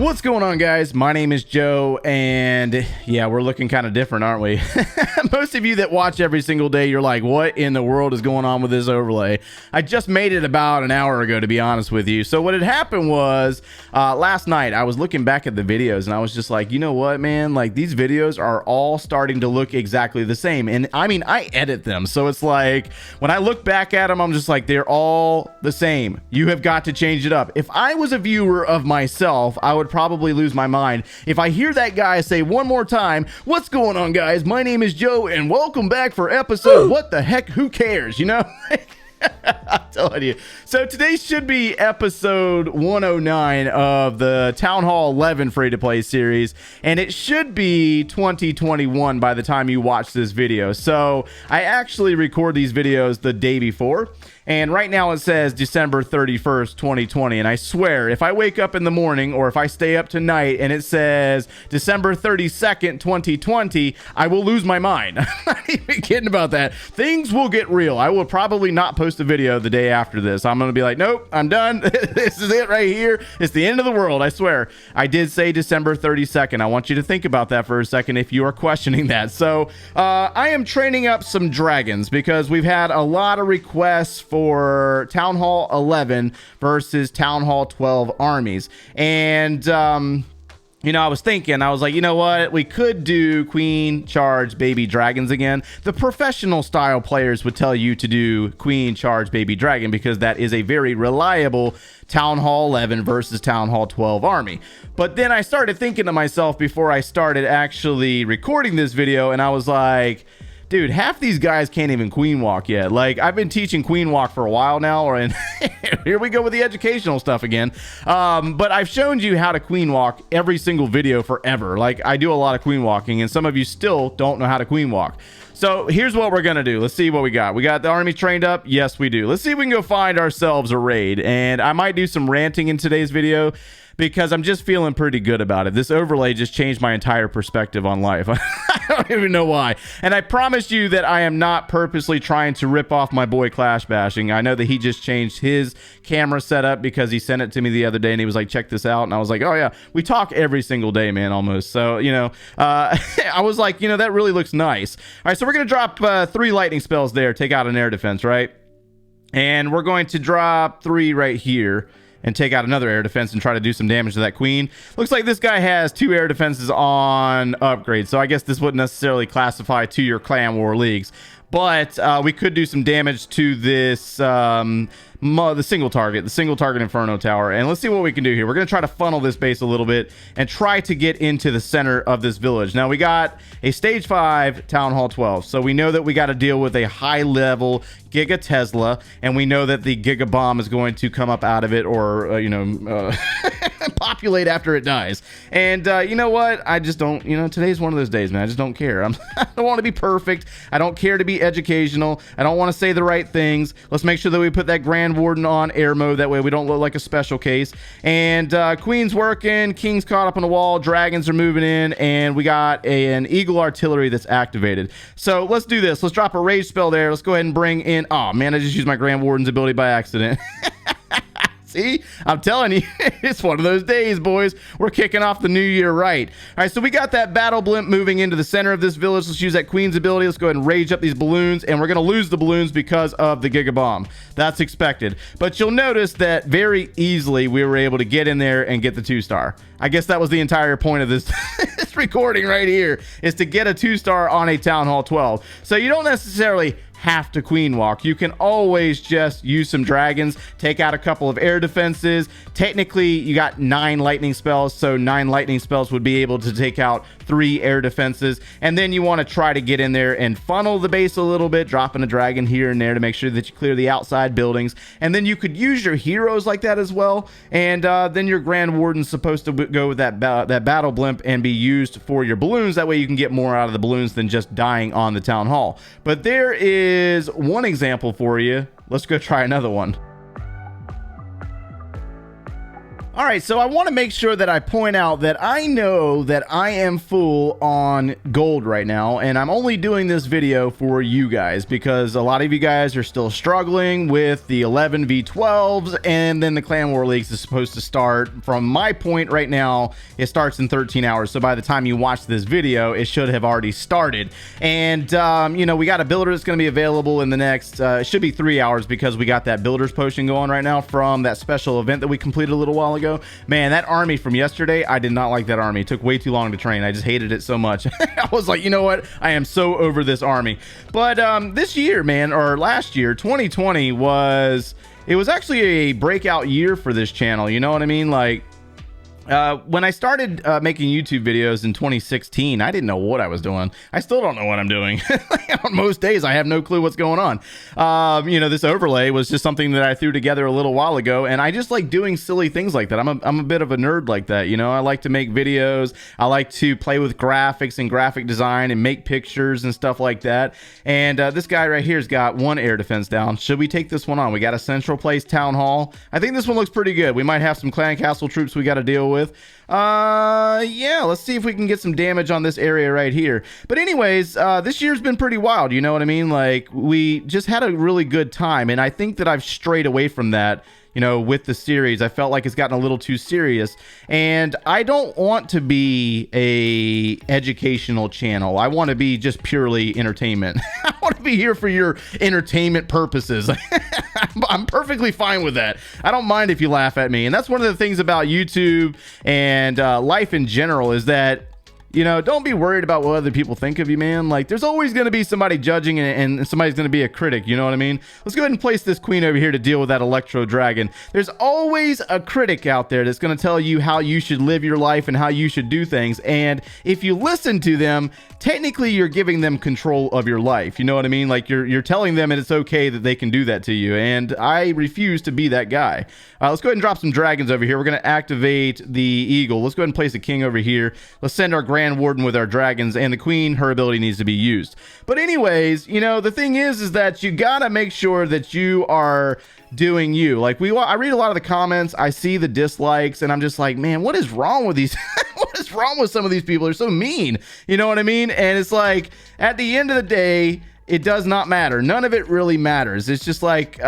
What's going on, guys? My name is Joe, and yeah, we're looking kind of different, aren't we? Most of you that watch every single day, you're like, what in the world is going on with this overlay? I just made it about an hour ago, to be honest with you. So what had happened was last night I was looking back at the videos and I was just like, you know what, man, like these videos are all starting to look exactly the same. And I mean, I edit them, so it's like when I look back at them, I'm just like, they're all the same. You have got to change it up. If I was a viewer of myself, I would probably lose my mind if I hear that guy say one more time, what's going on, guys? My name is Joe and welcome back for episode what the heck, who cares, you know? I'm telling you. So today should be episode 109 of the Town Hall 11 free-to-play series, and it should be 2021 by the time you watch this video. So I actually record these videos the day before, and right now it says December 31st, 2020, and I swear, if I wake up in the morning or if I stay up tonight and it says December 32nd, 2020, I will lose my mind. I'm not even kidding about that. Things will get real. I will probably not post a video the day after this. I'm going to be like, nope, I'm done. This is it right here. It's the end of the world, I swear. I did say December 32nd. I want you to think about that for a second if you are questioning that. So I am training up some dragons because we've had a lot of requests for Town Hall 11 versus Town Hall 12 armies. And you know, I was thinking, I was like, you know what? We could do Queen Charge Baby Dragons again. The professional style players would tell you to do Queen Charge Baby Dragon because that is a very reliable Town Hall 11 versus Town Hall 12 army. But then I started thinking to myself before I started actually recording this video, and I was like, dude, half these guys can't even queen walk yet. Like, I've been teaching queen walk for a while now, and here we go with the educational stuff again. But I've shown you how to queen walk every single video forever. Like, I do a lot of queen walking, and some of you still don't know how to queen walk. So here's what we're gonna do. Let's see what we got. We got the army trained up. Yes, we do. Let's see if we can go find ourselves a raid. And I might do some ranting in today's video because I'm just feeling pretty good about it. This overlay just changed my entire perspective on life. I don't even know why. And I promise you that I am not purposely trying to rip off my boy Clash Bashing. I know that he just changed his camera setup because he sent it to me the other day and he was like, check this out. And I was like, oh yeah, we talk every single day, man, almost. So, you know, I was like, you know, that really looks nice. All right, so we're going to drop 3 lightning spells there, take out an air defense, right? And we're going to drop 3 right here and take out another air defense and try to do some damage to that queen. Looks like this guy has 2 air defenses on upgrade, so I guess this wouldn't necessarily classify to your clan war leagues. But we could do some damage to this, the single target Inferno Tower. And let's see what we can do here. We're going to try to funnel this base a little bit and try to get into the center of this village. Now, we got a stage 5 Town Hall 12. So we know that we got to deal with a high level Giga Tesla. And we know that the Giga Bomb is going to come up out of it or, you know, populate after it dies. And you know what? I just don't, you know, today's one of those days, man. I just don't care. I don't want to be perfect. I don't care to be educational. I don't want to say the right things. Let's make sure that we put that Grand Warden on air mode. That way we don't look like a special case. And Queen's working. King's caught up on the wall. Dragons are moving in. And we got an Eagle Artillery that's activated. So let's do this. Let's drop a rage spell there. Let's go ahead and bring in... Oh, man, I just used my Grand Warden's ability by accident. See, I'm telling you, it's one of those days, boys. We're kicking off the new year right. All right, so we got that battle blimp moving into the center of this village. Let's use that Queen's ability. Let's go ahead and rage up these balloons, and we're going to lose the balloons because of the Giga Bomb. That's expected. But you'll notice that very easily we were able to get in there and get the 2-star. I guess that was the entire point of this, this recording right here, is to get a 2-star on a Town Hall 12. So you don't necessarily have to queen walk. You can always just use some dragons, take out a couple of air defenses. Technically, you got 9 lightning spells, so 9 lightning spells would be able to take out 3 air defenses. And then you want to try to get in there and funnel the base a little bit, dropping a dragon here and there to make sure that you clear the outside buildings. And then you could use your heroes like that as well. And then your Grand Warden's supposed to go with that battle blimp and be used for your balloons. That way you can get more out of the balloons than just dying on the Town Hall. But there is one example for you. Let's go try another one. All right, so I want to make sure that I point out that I know that I am full on gold right now, and I'm only doing this video for you guys because a lot of you guys are still struggling with the 11 V12s, and then the Clan War Leagues is supposed to start. From my point right now, it starts in 13 hours, so by the time you watch this video, it should have already started. And, you know, we got a builder that's going to be available in the next, it should be 3 hours because we got that builder's potion going right now from that special event that we completed a little while ago. Man, that army from yesterday, I did not like that army. It took way too long to train. I just hated it so much. I was like, you know what? I am so over this army. But this year, man, or last year, 2020 it was actually a breakout year for this channel. You know what I mean? Like, when I started making YouTube videos in 2016, I didn't know what I was doing. I still don't know what I'm doing. On most days, I have no clue what's going on. You know, this overlay was just something that I threw together a little while ago, and I just like doing silly things like that. I'm a bit of a nerd like that, you know? I like to make videos. I like to play with graphics and graphic design and make pictures and stuff like that. And this guy right here's got one air defense down. Should we take this one on? We got a central place town hall. I think this one looks pretty good. We might have some clan castle troops we got to deal with. Yeah, let's see if we can get some damage on this area right here. But anyways, this year's been pretty wild, you know what I mean? Like, we just had a really good time, and I think that I've strayed away from that, you know, with the series. I felt like it's gotten a little too serious, and I don't want to be a educational channel. I want to be just purely entertainment. I want to be here for your entertainment purposes. I'm perfectly fine with that. I don't mind if you laugh at me. And that's one of the things about YouTube and life in general is that, you know, don't be worried about what other people think of you, man. Like, there's always going to be somebody judging and somebody's going to be a critic. You know what I mean? Let's go ahead and place this queen over here to deal with that Electro Dragon. There's always a critic out there that's going to tell you how you should live your life and how you should do things. And if you listen to them, technically you're giving them control of your life. You know what I mean? Like, you're telling them that it's okay that they can do that to you. And I refuse to be that guy. Let's go ahead and drop some dragons over here. We're going to activate the eagle. Let's go ahead and place a king over here. Let's send our Grand Warden with our dragons, and the queen, her ability needs to be used. But anyways, you know, the thing is that you gotta make sure that you are doing you. Like, I read a lot of the comments, I see the dislikes, and I'm just like, man, what is wrong with these? What is wrong with some of these people? They're so mean. You know what I mean? And it's like, at the end of the day, it does not matter. None of it really matters. It's just like,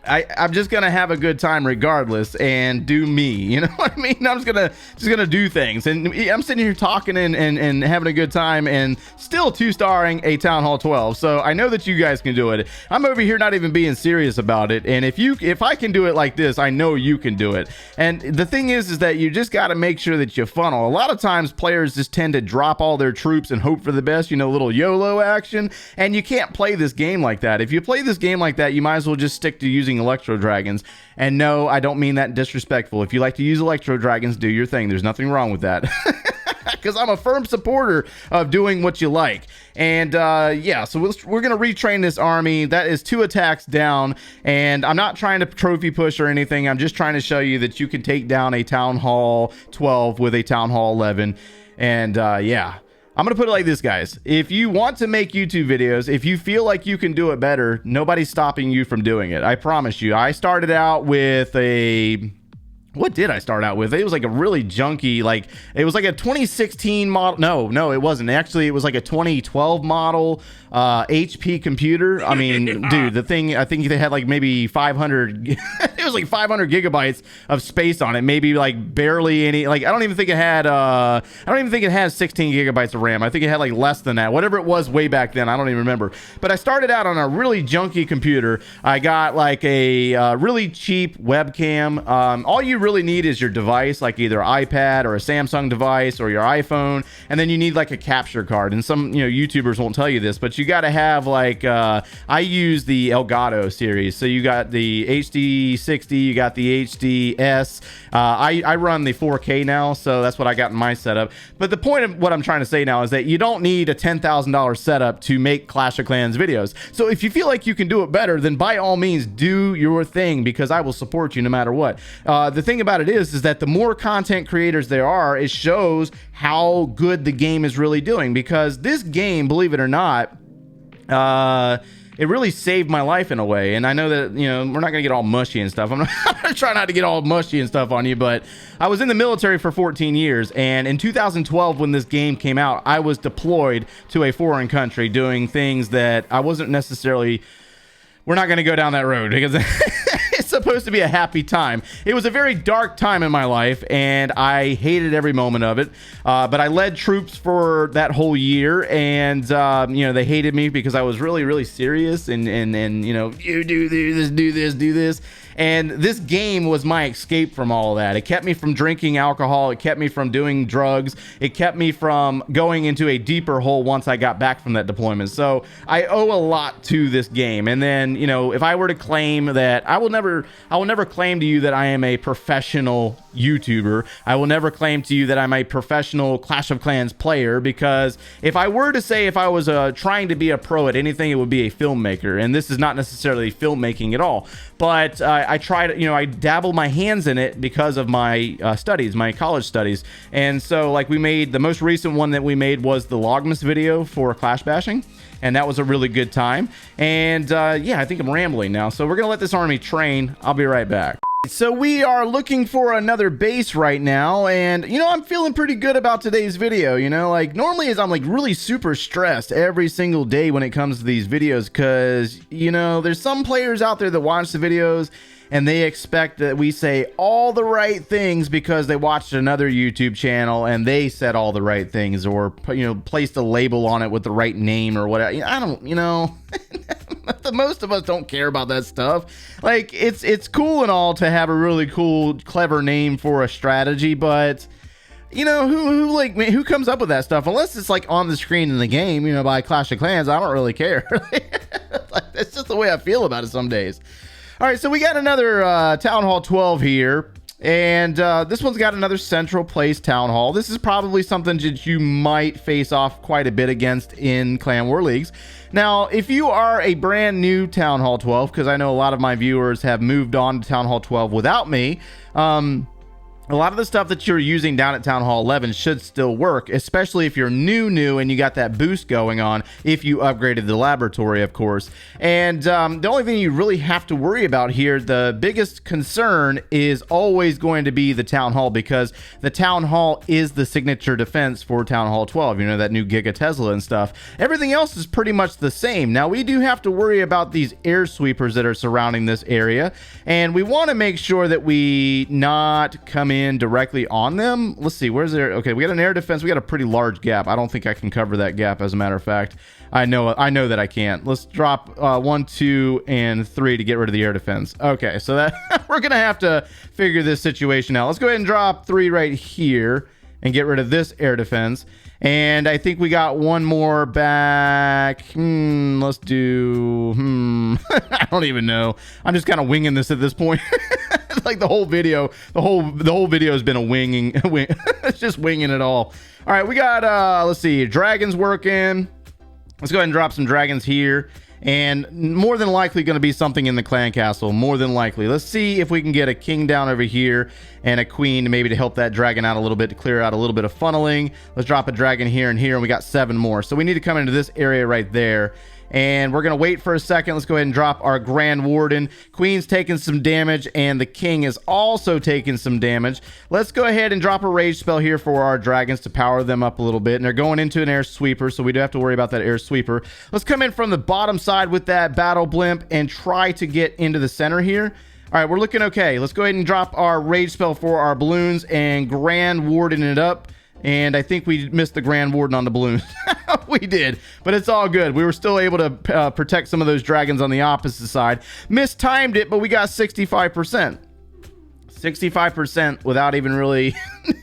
I'm just gonna have a good time regardless and do me, you know what I mean? I'm just gonna do things, and I'm sitting here talking and having a good time and still 2-starring a Town Hall 12. So I know that you guys can do it. I'm over here not even being serious about it, and if I can do it like this, I know you can do it. And the thing is that you just got to make sure that you funnel. A lot of times players just tend to drop all their troops and hope for the best, you know, little YOLO action, and you can't play this game like that. If you play this game like that, you might as well just stick to using Electro Dragons. And no, I don't mean that disrespectful. If you like to use Electro Dragons, do your thing. There's nothing wrong with that. Because I'm a firm supporter of doing what you like. And yeah, so we're going to retrain this army. That is 2 attacks down. And I'm not trying to trophy push or anything. I'm just trying to show you that you can take down a Town Hall 12 with a Town Hall 11. And yeah. I'm going to put it like this, guys. If you want to make YouTube videos, if you feel like you can do it better, nobody's stopping you from doing it. I promise you. I started out with a... What did I start out with? It was like a really junky, like, it was like a 2016 model. No, it wasn't. Actually, it was like a 2012 model HP computer. I mean, dude, the thing, I think they had like maybe 500, it was like 500 gigabytes of space on it. Maybe like barely any, like, I don't even think it had 16 gigabytes of RAM. I think it had like less than that. Whatever it was way back then, I don't even remember. But I started out on a really junky computer. I got like a really cheap webcam. All you really need is your device, like either iPad or a Samsung device or your iPhone, and then you need like a capture card. And some, you know, YouTubers won't tell you this, but you got to have like I use the Elgato series. So you got the HD60, you got the HDS. I run the 4K now, so that's what I got in my setup. But the point of what I'm trying to say now is that you don't need a $10,000 setup to make Clash of Clans videos. So if you feel like you can do it better, then by all means do your thing, because I will support you no matter what. The thing about it is that the more content creators there are, it shows how good the game is really doing, because this game, believe it or not, it really saved my life in a way. And I know that, you know, we're not gonna get all mushy and stuff. I'm gonna try not to get all mushy and stuff on you, but I was in the military for 14 years, and in 2012 when this game came out, I was deployed to a foreign country doing things that I wasn't necessarily. We're not going to go down that road because it's supposed to be a happy time. It was a very dark time in my life, and I hated every moment of it. But I led troops for that whole year, and you know, they hated me because I was really, really serious, and you know, you do this, do this, do this. And this game was my escape from all of that. It kept me from drinking alcohol. It kept me from doing drugs. It kept me from going into a deeper hole once I got back from that deployment. So I owe a lot to this game. And then, you know, if I were to claim that, I will never claim to you that I am a professional YouTuber. I will never claim to you that I'm a professional Clash of Clans player, because if I were to say if I was trying to be a pro at anything, it would be a filmmaker. And this is not necessarily filmmaking at all. But I tried, you know, I dabbled my hands in it because of my studies, my college studies. And so, like, we made, the most recent one that we made was the Logmas video for Clash Bashing. And that was a really good time. And yeah, I think I'm rambling now. So we're going to let this army train. I'll be right back. So we are looking for another base right now, and you know, I'm feeling pretty good about today's video. You know, like, normally is I'm like really super stressed every single day when it comes to these videos, because you know, there's some players out there that watch the videos and they expect that we say all the right things because they watched another YouTube channel and they said all the right things, or, you know, placed a label on it with the right name or whatever. I don't, you know, most of us don't care about that stuff. Like, it's cool and all to have a really cool, clever name for a strategy, but you know, who comes up with that stuff? Unless it's like on the screen in the game, you know, by Clash of Clans, I don't really care. Like, that's just the way I feel about it some days. All right, so we got another Town Hall 12 here, and this one's got another central place Town Hall. This is probably something that you might face off quite a bit against in Clan War Leagues. Now, if you are a brand new Town Hall 12, because I know a lot of my viewers have moved on to Town Hall 12 without me, a lot of the stuff that you're using down at Town Hall 11 should still work, especially if you're new and you got that boost going on, if you upgraded the laboratory, of course. And the only thing you really have to worry about here, the biggest concern, is always going to be the Town Hall, because the Town Hall is the signature defense for Town Hall 12, you know, that new Giga Tesla and stuff. Everything else is pretty much the same. Now, we do have to worry about these air sweepers that are surrounding this area, and we want to make sure that we not come in directly on them. Let's see, where's there? Okay, we got an air defense. We got a pretty large gap. I don't think I can cover that gap, as a matter of fact. I know that I can't. Let's drop 1, 2, and 3 to get rid of the air defense. Okay, so that we're gonna have to figure this situation out. Let's go ahead and drop 3 right here and get rid of this air defense. And I think we got one more back. Let's do, I don't even know. I'm just kind of winging this at this point. Like the whole video has been a wing. It's just winging it all. All right, we got, let's see, dragons working. Let's go ahead and drop some dragons here. And more than likely going to be something in the clan castle, more than likely. Let's see if we can get a king down over here and a queen, maybe to help that dragon out a little bit, to clear out a little bit of funneling. Let's drop a dragon here and here, and we got 7 more. So we need to come into this area right there. And we're going to wait for a second. Let's go ahead and drop our Grand Warden. Queen's taking some damage, and the King is also taking some damage. Let's go ahead and drop a rage spell here for our dragons to power them up a little bit. And they're going into an air sweeper, so we do have to worry about that air sweeper. Let's come in from the bottom side with that battle blimp and try to get into the center here. All right, we're looking okay. Let's go ahead and drop our rage spell for our balloons and Grand Warden it up. And I think we missed the Grand Warden on the balloons. We did, but it's all good. We were still able to protect some of those dragons on the opposite side. Mistimed it, but we got 65%. 65% without even really...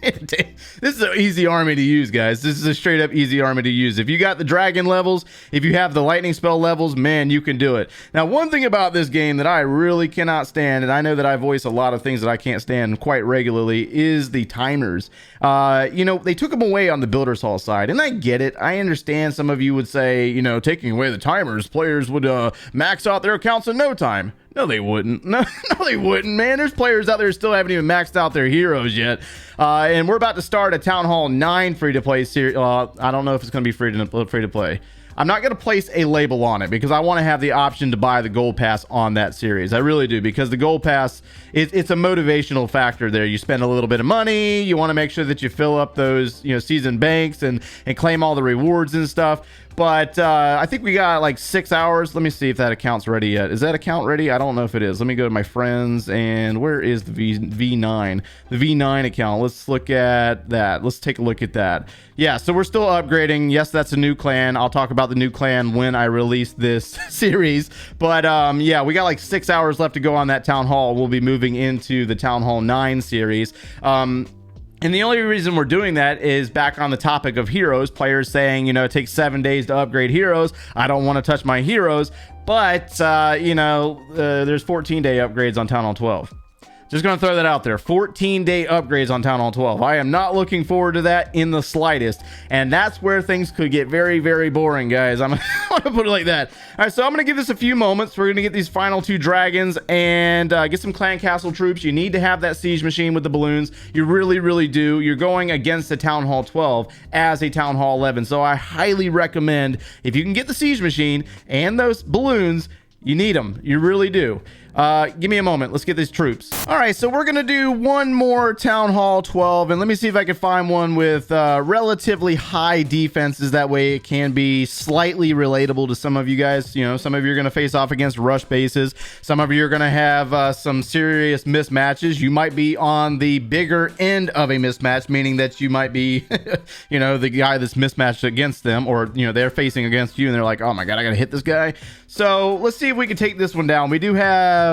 This is an easy army to use, guys. This is a straight up easy army to use. If you got the dragon levels, if you have the lightning spell levels, man, you can do it. Now, one thing about this game that I really cannot stand, and I know that I voice a lot of things that I can't stand quite regularly, is the timers. You know, they took them away on the Builders Hall side, and I get it. I understand some of you would say, you know, taking away the timers, players would max out their accounts in no time. No, they wouldn't. No, they wouldn't, man. There's players out there who still haven't even maxed out their heroes yet. And we're about to start a Town Hall 9 free-to-play series. I don't know if it's going to be free to play. I'm not going to place a label on it because I want to have the option to buy the gold pass on that series. I really do, because the gold pass, it's a motivational factor there. You spend a little bit of money, you want to make sure that you fill up those, you know, season banks and claim all the rewards and stuff. But I think we got like 6 hours. Let me see if that account's ready yet. Is that account ready? I don't know if it is. Let me go to my friends, and where is the V9? The V9 account. Let's look at that. Let's take a look at that. Yeah, so we're still upgrading. Yes, that's a new clan. I'll talk about the new clan when I release this series. But yeah, we got like 6 hours left to go on that Town Hall. We'll be moving into the Town Hall 9 series. And the only reason we're doing that is back on the topic of heroes, players saying, you know, it takes 7 days to upgrade heroes. I don't want to touch my heroes. But, you know, there's 14-day upgrades on Town Hall 12. Just going to throw that out there. 14-day upgrades on Town Hall 12. I am not looking forward to that in the slightest. And that's where things could get very, very boring, guys. I'm going to put it like that. All right, so I'm going to give this a few moments. We're going to get these final 2 dragons and get some clan castle troops. You need to have that siege machine with the balloons. You really, really do. You're going against the Town Hall 12 as a Town Hall 11. So I highly recommend, if you can get the siege machine and those balloons, you need them. You really do. Give me a moment. Let's get these troops. All right, so we're going to do one more Town Hall 12, and let me see if I can find one with relatively high defenses. That way it can be slightly relatable to some of you guys. You know, some of you are going to face off against rush bases. Some of you are going to have some serious mismatches. You might be on the bigger end of a mismatch, meaning that you might be, you know, the guy that's mismatched against them, or, you know, they're facing against you, and they're like, oh my God, I got to hit this guy. So let's see if we can take this one down. We do have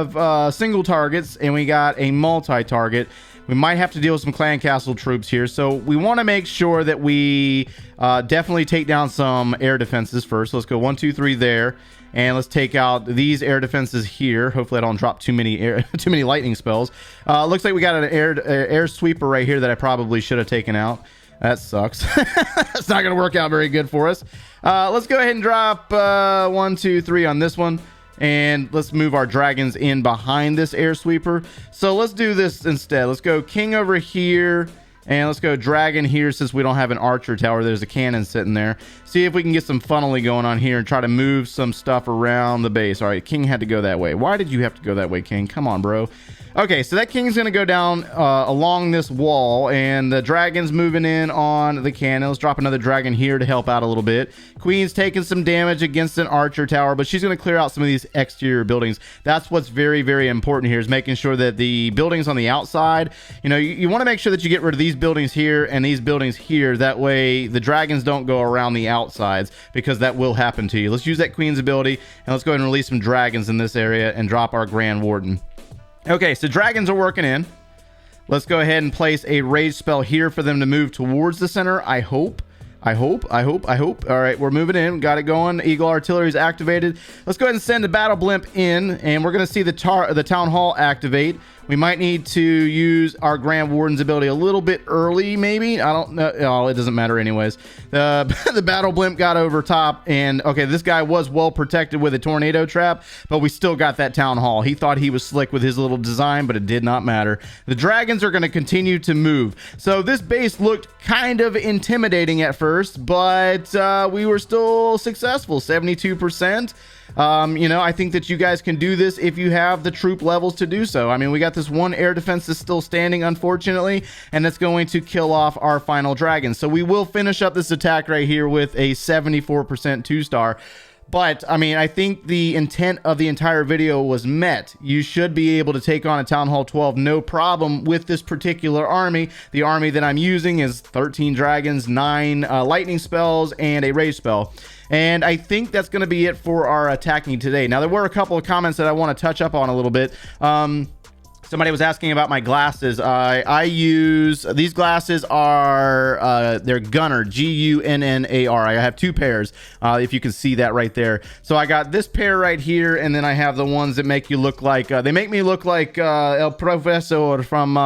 single targets, and we got a multi-target. We might have to deal with some clan castle troops here, so we want to make sure that we definitely take down some air defenses first. Let's go 1 2 3 there, and let's take out these air defenses here. Hopefully I don't drop too many lightning spells. Looks like we got an air sweeper right here that I probably should have taken out. That sucks. That's not going to work out very good for us. Let's go ahead and drop 1 2 3 on this one. And let's move our dragons in behind this air sweeper. So let's do this instead. Let's go king over here, and let's go dragon here since we don't have an archer tower. There's a cannon sitting there. See if we can get some funneling going on here and try to move some stuff around the base. All right, king had to go that way. Why did you have to go that way, king? Come on, bro. Okay, so that king's going to go down along this wall, and the dragon's moving in on the cannon. Let's drop another dragon here to help out a little bit. Queen's taking some damage against an archer tower, but she's going to clear out some of these exterior buildings. That's what's very, very important here, is making sure that the buildings on the outside, you know, you want to make sure that you get rid of these buildings here and these buildings here. That way the dragons don't go around the outsides, because that will happen to you. Let's use that queen's ability, and let's go ahead and release some dragons in this area and drop our Grand Warden. Okay, so dragons are working in. Let's go ahead and place a rage spell here for them to move towards the center. I hope. All right, we're moving in. Got it going. Eagle artillery is activated. Let's go ahead and send the battle blimp in, and we're going to see the Town Hall activate. We might need to use our Grand Warden's ability a little bit early, maybe. I don't know. Oh, it doesn't matter anyways. The battle blimp got over top, and okay, this guy was well protected with a tornado trap, but we still got that Town Hall. He thought he was slick with his little design, but it did not matter. The dragons are going to continue to move. So this base looked kind of intimidating at first, but we were still successful, 72%. You know, I think that you guys can do this if you have the troop levels to do so. I mean, we got this one air defense that's still standing, unfortunately, and that's going to kill off our final dragon. So we will finish up this attack right here with a 74% 2-star. But, I mean, I think the intent of the entire video was met. You should be able to take on a Town Hall 12 no problem with this particular army. The army that I'm using is 13 dragons, 9 lightning spells, and a rage spell. And I think that's going to be it for our attacking today. Now, there were a couple of comments that I want to touch up on a little bit. Somebody was asking about my glasses. I use, these glasses are, they're Gunnar, Gunnar. I have 2 pairs, if you can see that right there. So I got this pair right here, and then I have the ones that make you look like, they make me look like El Professor from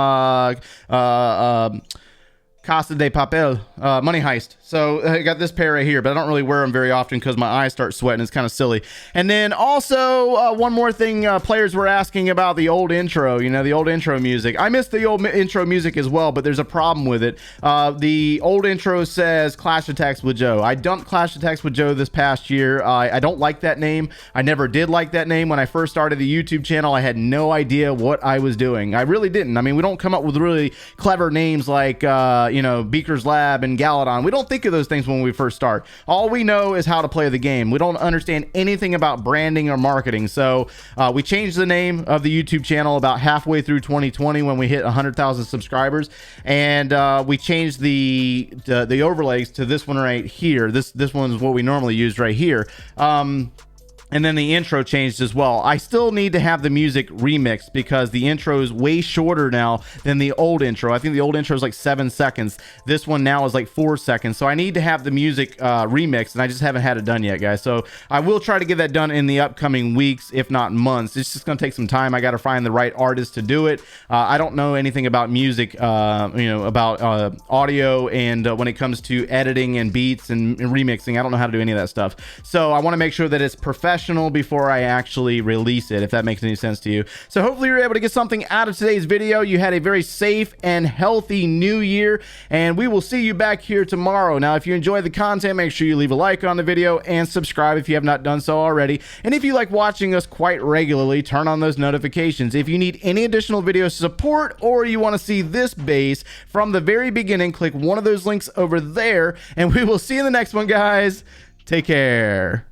Casa de Papel, Money Heist. So I got this pair right here, but I don't really wear them very often because my eyes start sweating. It's kind of silly. And then also one more thing, players were asking about the old intro, you know, the old intro music. I miss the old intro music as well, but there's a problem with it. The old intro says Clash Attacks with Joe. I dumped Clash Attacks with Joe this past year. I don't like that name. I never did like that name. When I first started the YouTube channel, I had no idea what I was doing. I really didn't. I mean, we don't come up with really clever names like, you know, Beaker's Lab and Galadon. We don't think of those things when we first start. All we know is how to play the game. We don't understand anything about branding or marketing. So we changed the name of the YouTube channel about halfway through 2020 when we hit 100,000 subscribers, and we changed the overlays to this one right here. This one is what we normally use right here. And then the intro changed as well. I still need to have the music remixed because the intro is way shorter now than the old intro. I think the old intro is like 7 seconds. This one now is like 4 seconds. So I need to have the music remixed, and I just haven't had it done yet, guys. So I will try to get that done in the upcoming weeks, if not months. It's just going to take some time. I got to find the right artist to do it. I don't know anything about music, you know, about audio, and when it comes to editing and beats and remixing, I don't know how to do any of that stuff. So I want to make sure that it's professional before I actually release it, if that makes any sense to you. So hopefully you're able to get something out of today's video. You had a very safe and healthy new year, and we will see you back here tomorrow. Now, if you enjoyed the content, make sure you leave a like on the video and subscribe if you have not done so already. And if you like watching us quite regularly, turn on those notifications. If you need any additional video support, or you want to see this base from the very beginning, click one of those links over there, and we will see you in the next one, guys. Take care.